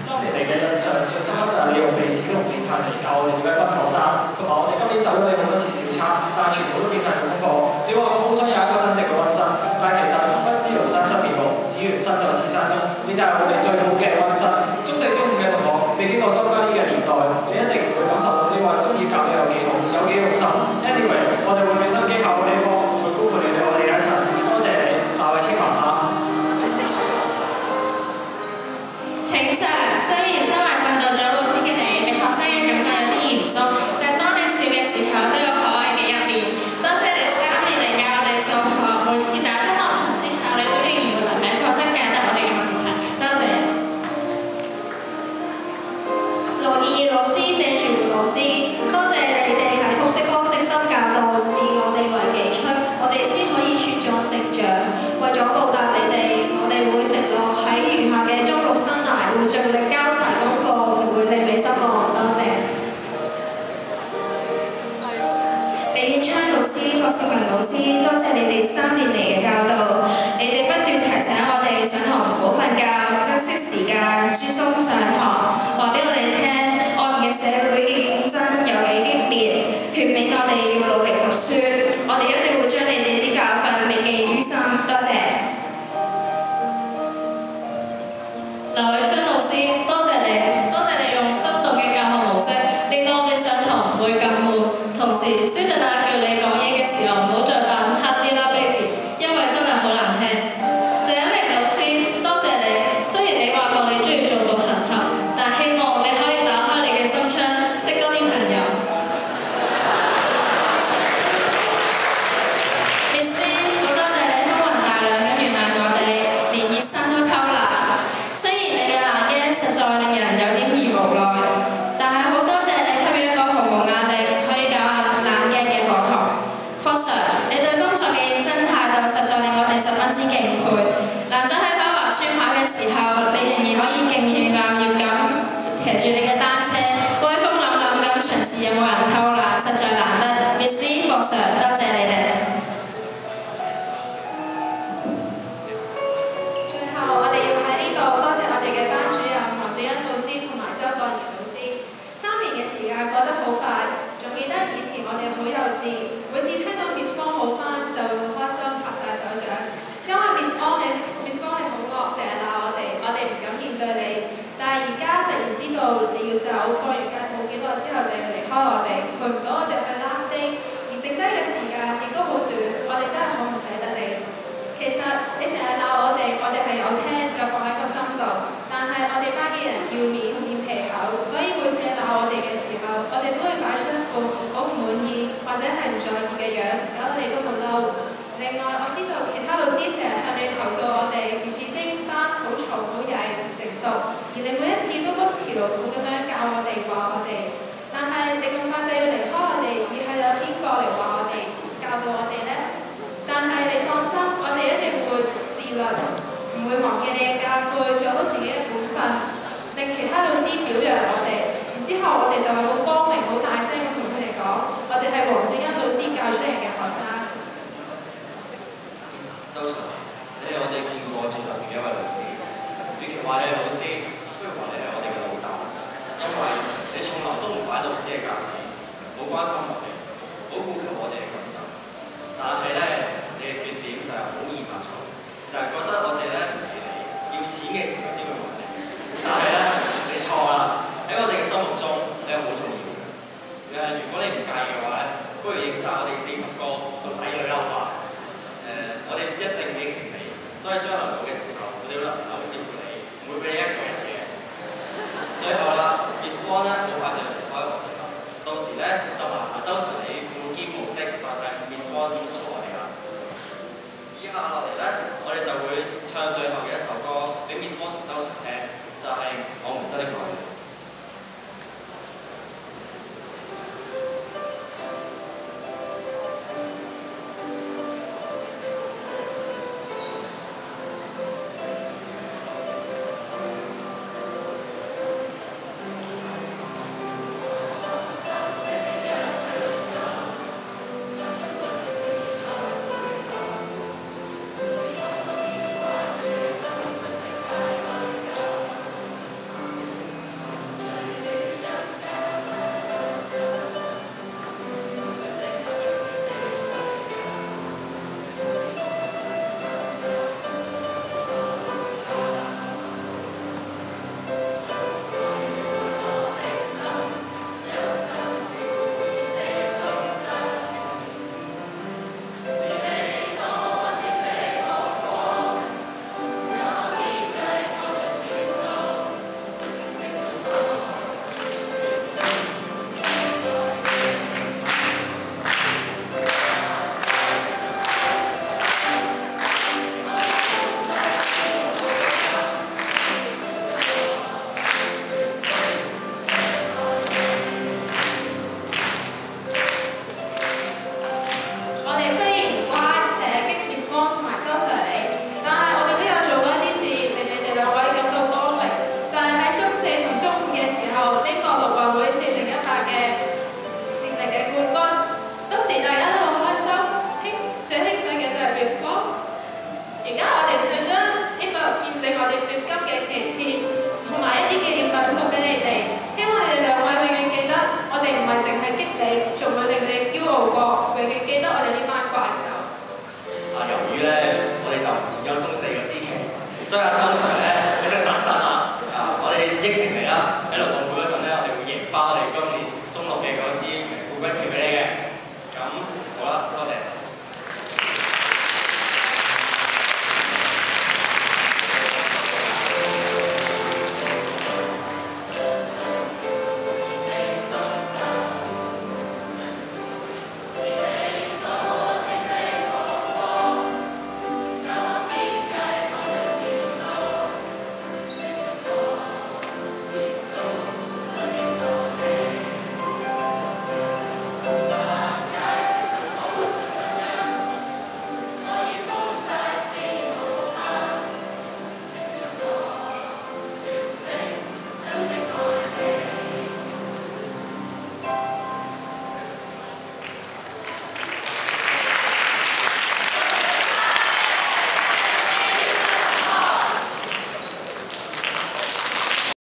3年嚟嘅印象最深刻就係你用鼻屎同電炭嚟教我哋點解分火生，同埋我哋今年走咗你好多次小測，但係全部都變晒做功課。你話我好想有一個真正嘅溫室，但係其實不知廬山真面目，只緣身在此山中，呢就係我哋最好嘅溫室。中四中五嘅同學未經過莊家呢嘅年代，你一定唔會感受到呢位老師教得有幾好，有幾用心。Anyway， 我哋會俾心機考好呢科，唔會辜負你哋我哋嘅一齊。多謝你，那位清華媽。請上，雖然身為訓導組老師嘅你，俾學生嘅感覺有啲嚴肅，但當你笑嘅時候都有可愛嘅一面。多謝你3年嚟教我哋數學，每次打中學堂之後，你都仍然會留喺課室解答我哋嘅問題。多謝。羅燕燕老師、謝傳媒老師，多謝你哋喺通識科悉心教導，視我哋為己出，我哋先可以茁壯成長。為咗報答你哋，我哋會承諾喺餘下嘅中六生涯會盡力交齊功課，唔會令你失望。多謝。李月昌老師、郭少文老師，多謝你哋3年嚟嘅教導，你哋不斷提醒我哋上堂唔好瞓覺，珍惜時間，專心上堂，話俾我哋聽外面嘅社會競爭有幾激烈，勸勉我哋要努力讀書，我哋一定會將你哋啲教訓銘記於心。多謝。劉偉春老師，多謝你，多謝你用生動嘅教學模式，令到我哋上堂唔會咁悶。同時，蕭俊亞叫你講嘢嘅時候唔好再扮黑啲啦 ，baby， 因為真係好難聽。謝一鳴老師，多謝你，雖然你話過你中意做獨行俠，但希望你可以打開你嘅心窗，識多啲朋友。Miss Lee，好多謝你寬宏大量咁原諒我哋，連熱身都偷懶。雖然你嘅冷嘅實在令人有點兒無奈，但係好多謝你給予一個毫無壓力可以教冷嘅課堂。霍 Sir， 你對工作嘅認真態度實在令我哋十分之敬佩。男仔喺跑橫書跑嘅時候，你仍然可以勁氣硬要咁騎住你嘅單車，威風凜凜咁巡視有冇人偷懶，實在難得。Miss Lee， 霍 Sir， 多謝你哋。最後，我哋要喺呢度多謝我哋嘅班主任黃雪欣老師同埋周國賢老師。3年嘅時間過得好快，仲記得以前我哋好幼稚，每次聽到 Miss 方好返就會開心拍晒手掌，因為 Miss 方你好惡，成日鬧我哋唔敢面對你。但係而家突然知道你要走，放完假冇幾耐之後就要離開我哋，陪唔到我哋去 last day， 而剩低嘅時間亦都好短，我哋真係好唔捨得你。其實你成日鬧我哋係有聽有放喺個心度，但係我哋班嘅人要面皮厚，所以每次你鬧我哋嘅時候，我哋都會擺出一副好唔滿意或者係唔在意嘅樣，搞到你都好嬲。另外我知道其他老師成日向你投訴我哋如此精班好嘈好曳唔成熟，而你每一次都不辭勞苦咁樣教我哋話我哋，但係你咁快就要離開我哋，而係有邊個嚟話我哋教導我哋呢？但係你放心，我哋一定會自律，唔會忘記你嘅教誨，做好自己嘅本分，令其他老師表揚我哋。然之後我哋就會好光明、好大聲咁同佢哋講，我哋係黃雪欣老師教出嚟嘅學生。周巡，你係我哋見過最特別嘅一位老師。與其話你係老師，不如話你係我哋嘅老豆，因為你從來都唔擺老師嘅架子，好關心我哋，好顧及我哋嘅感受。但係咧，你嘅缺點就係好易發錯，就係覺得我哋咧唔係你要錢嘅時候先會還你。但係咧，你錯啦！喺我哋嘅心目中，你係好重要嘅。如果你唔介意嘅話咧，不如認晒我哋40個做仔女啦，好嘛？我哋一定應承你，當你將來老嘅時候，我哋要輪流照顧你，唔會俾你一個人嘅。最後啦 ，Miss Wong 咧，我